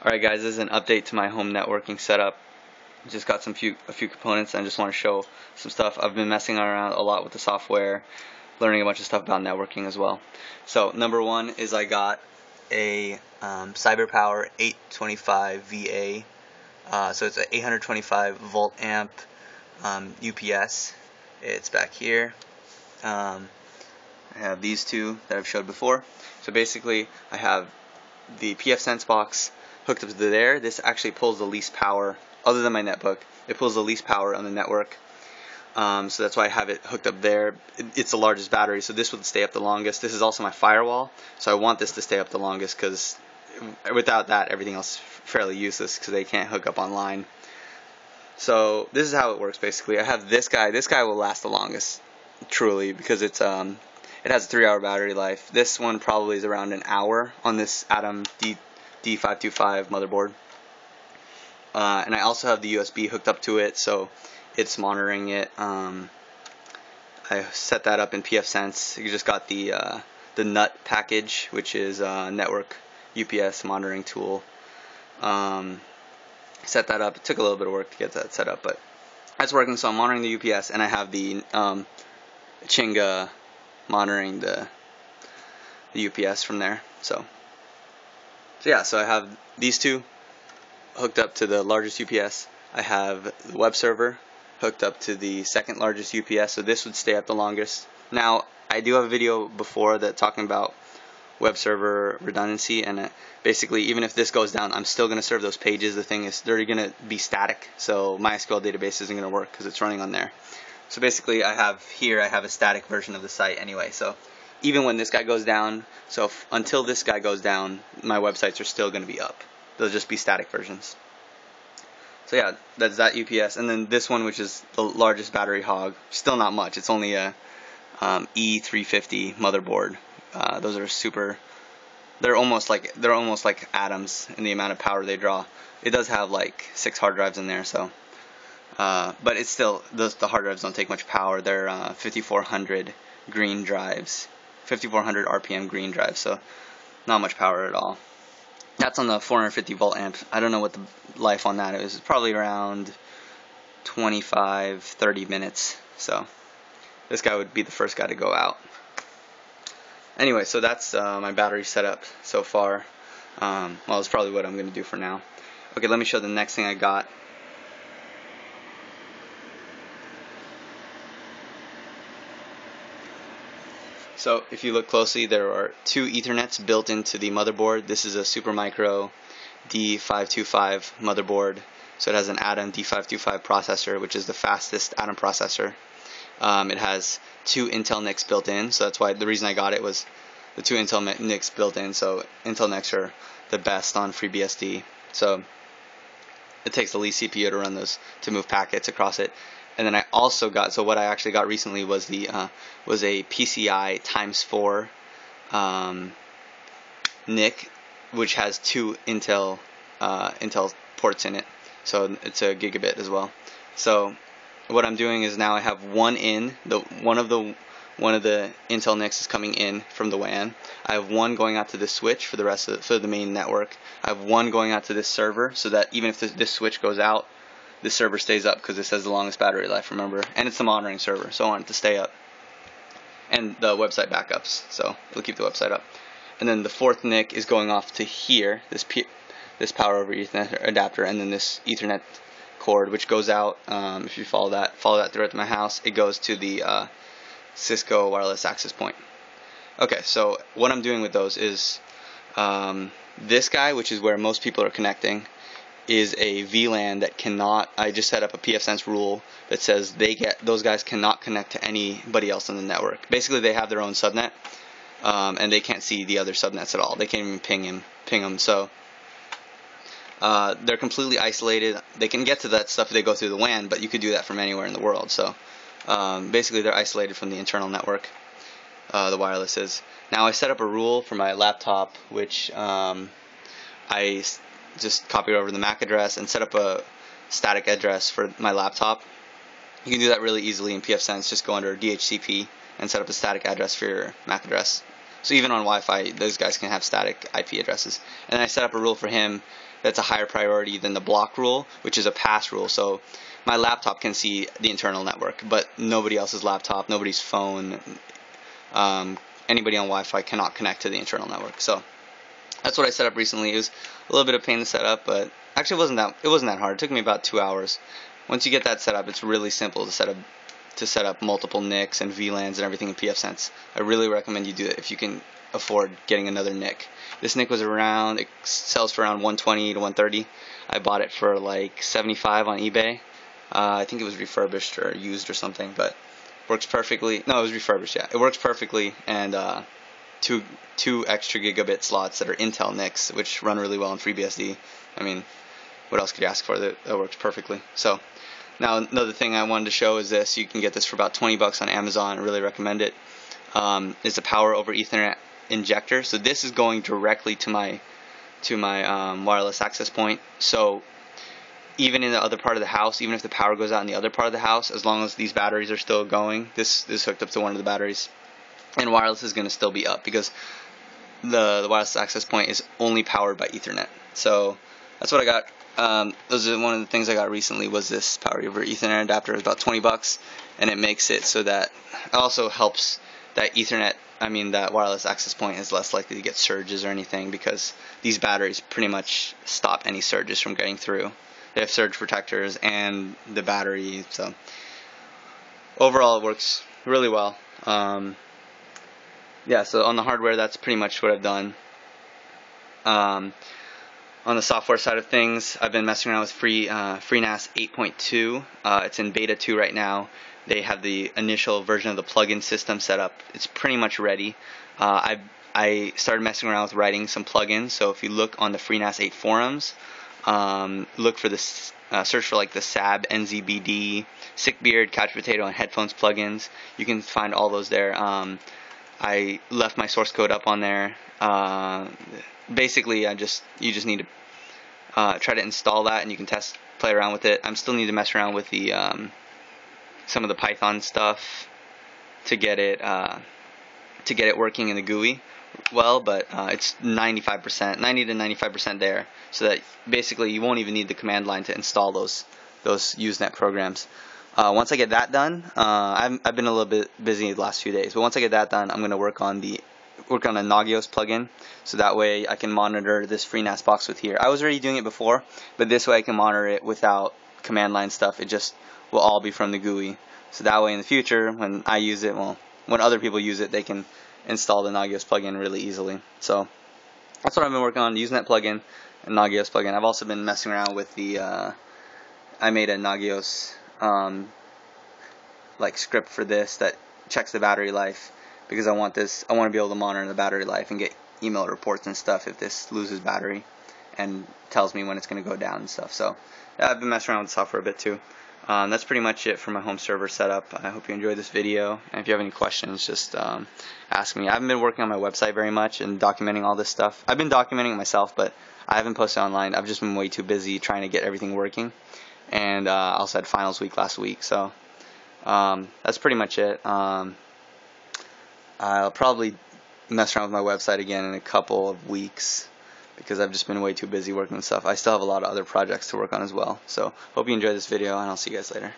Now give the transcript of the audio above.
Alright guys, this is an update to my home networking setup. Just got a few components and I just want to show some stuff. I've been messing around a lot with the software, learning a bunch of stuff about networking as well. So number one is I got a CyberPower 825 VA. So it's an 825 volt amp UPS. It's back here. I have these two that I've showed before. So basically I have the pfSense box hooked up to there. This actually pulls the least power, other than my netbook. It pulls the least power on the network. So that's why I have it hooked up there. It's the largest battery, so this would stay up the longest. This is also my firewall, so I want this to stay up the longest because without that, everything else is fairly useless because they can't hook up online. So this is how it works basically. I have this guy. This guy will last the longest, truly, because it has a 3-hour battery life. This one probably is around an hour on this Atom D525 motherboard. And I also have the USB hooked up to it, so it's monitoring it. I set that up in pfSense. You just got the NUT package, which is a network UPS monitoring tool. Set that up. It took a little bit of work to get that set up, but that's working. So I'm monitoring the UPS, and I have the Chinga monitoring the UPS from there. So yeah, so I have these two hooked up to the largest UPS. I have the web server hooked up to the second largest UPS, so this would stay up the longest. Now, I do have a video before that talking about web server redundancy, and basically even if this goes down, I'm still going to serve those pages. The thing is, they're going to be static, so MySQL database isn't going to work because it's running on there. So basically I have a static version of the site anyway, so even when this guy goes down, so until this guy goes down, my websites are still going to be up. They'll just be static versions. So yeah, that's that UPS. And then this one, which is the largest battery hog, still not much. It's only a E350 motherboard. Those are super. They're almost like atoms in the amount of power they draw. It does have like 6 hard drives in there, so. But it's still, the hard drives don't take much power. They're 5400 green drives, 5400 RPM green drives, so not much power at all. That's on the 450 volt amp. I don't know what the life on that is. It's probably around 25-30 minutes. So this guy would be the first guy to go out. Anyway, so that's my battery setup so far. Well, that's probably what I'm going to do for now. Okay, let me show the next thing I got. So if you look closely, there are 2 Ethernets built into the motherboard. This is a Supermicro D525 motherboard. So it has an Atom D525 processor, which is the fastest Atom processor. It has 2 Intel NICs built in, so that's why the reason I got it was the 2 Intel NICs built in. So Intel NICs are the best on FreeBSD. So it takes the least CPU to run those, to move packets across it. And then I also got, so what I actually got recently was the was a PCI x4 NIC, which has 2 Intel ports in it. So it's a gigabit as well. So what I'm doing is now I have one in, one of the Intel NICs is coming in from the WAN. I have one going out to this switch for the rest of the main network. I have one going out to this server, so that even if this switch goes out, this server stays up because this has the longest battery life, remember? And it's the monitoring server, so I want it to stay up. And the website backups, so it'll keep the website up. And then the 4th NIC is going off to here, this power over Ethernet adapter, and then this Ethernet cord, which goes out, if you follow that throughout my house, it goes to the Cisco wireless access point. Okay, so what I'm doing with those is this guy, which is where most people are connecting, is a VLAN that cannot. I just set up a pfSense rule that says those guys cannot connect to anybody else on the network. Basically, they have their own subnet, and they can't see the other subnets at all. They can't even ping them. So they're completely isolated. They can get to that stuff if they go through the WAN, but you could do that from anywhere in the world. So basically, they're isolated from the internal network. The wireless is. Now I set up a rule for my laptop, which I just copy over the MAC address and set up a static address for my laptop. You can do that really easily in pfSense. Just go under DHCP and set up a static address for your MAC address. So even on Wi-Fi, those guys can have static IP addresses. And then I set up a rule for him that's a higher priority than the block rule, which is a pass rule. So my laptop can see the internal network, but nobody else's laptop, nobody's phone, anybody on Wi-Fi cannot connect to the internal network. So that's what I set up recently. It was a little bit of pain to set up, but actually it wasn't that hard. It took me about 2 hours. Once you get that set up, it's really simple to set up multiple NICs and VLANs and everything in pfSense. I really recommend you do it if you can afford getting another NIC. This NIC was around, it sells for around 120 to 130. I bought it for like 75 on eBay. I think it was refurbished or used or something, but works perfectly. No, it was refurbished, yeah. It works perfectly, and two extra gigabit slots that are Intel NICs, which run really well in FreeBSD. I mean, what else could you ask for? That works perfectly. So now another thing I wanted to show is this. You can get this for about 20 bucks on Amazon. I really recommend it. It's a power over Ethernet injector. So this is going directly to my wireless access point. So even in the other part of the house, even if the power goes out in the other part of the house, as long as these batteries are still going, this is hooked up to one of the batteries, and wireless is going to still be up because the wireless access point is only powered by Ethernet. So that's what I got. Those are one of the things I got recently, was this power over Ethernet adapter. It's about 20 bucks, and it makes it so that it also helps that that wireless access point is less likely to get surges or anything, because these batteries pretty much stop any surges from getting through. They have surge protectors and the battery, so overall it works really well. Yeah, so on the hardware, that's pretty much what I've done. On the software side of things, I've been messing around with FreeNAS 8.2. It's in beta 2 right now. They have the initial version of the plugin system set up. It's pretty much ready. I started messing around with writing some plugins. So if you look on the FreeNAS 8 forums, look for this, search for like the SAB, NZBD, Sickbeard, Couch Potato, and Headphones plugins. You can find all those there. I left my source code up on there. Basically, you just need to try to install that, and you can play around with it. I still need to mess around with the some of the Python stuff to get it working in the GUI well, but it's 90 to 95% there, so that basically you won't even need the command line to install those Usenet programs. Once I get that done, I've been a little bit busy the last few days, but once I get that done, I'm going to work on a Nagios plugin, so that way I can monitor this FreeNAS box with here. I was already doing it before, but this way I can monitor it without command line stuff. It just will all be from the GUI, so that way in the future, when I use it, when other people use it, they can install the Nagios plugin really easily. So that's what I've been working on, the Usenet plugin and Nagios plugin. I've also been messing around with I made a Nagios like script for this that checks the battery life, because I want to be able to monitor the battery life and get email reports and stuff if this loses battery, and tells me when it's going to go down and stuff. So yeah, I've been messing around with software a bit too. That's pretty much it for my home server setup. I hope you enjoyed this video, and if you have any questions, just ask me. I haven't been working on my website very much and documenting all this stuff. I've been documenting it myself, but I haven't posted online. I've just been way too busy trying to get everything working, and I also had finals week last week, so that's pretty much it. I'll probably mess around with my website again in a couple of weeks, because I've just been way too busy working on stuff. I still have a lot of other projects to work on as well. So hope you enjoyed this video, and I'll see you guys later.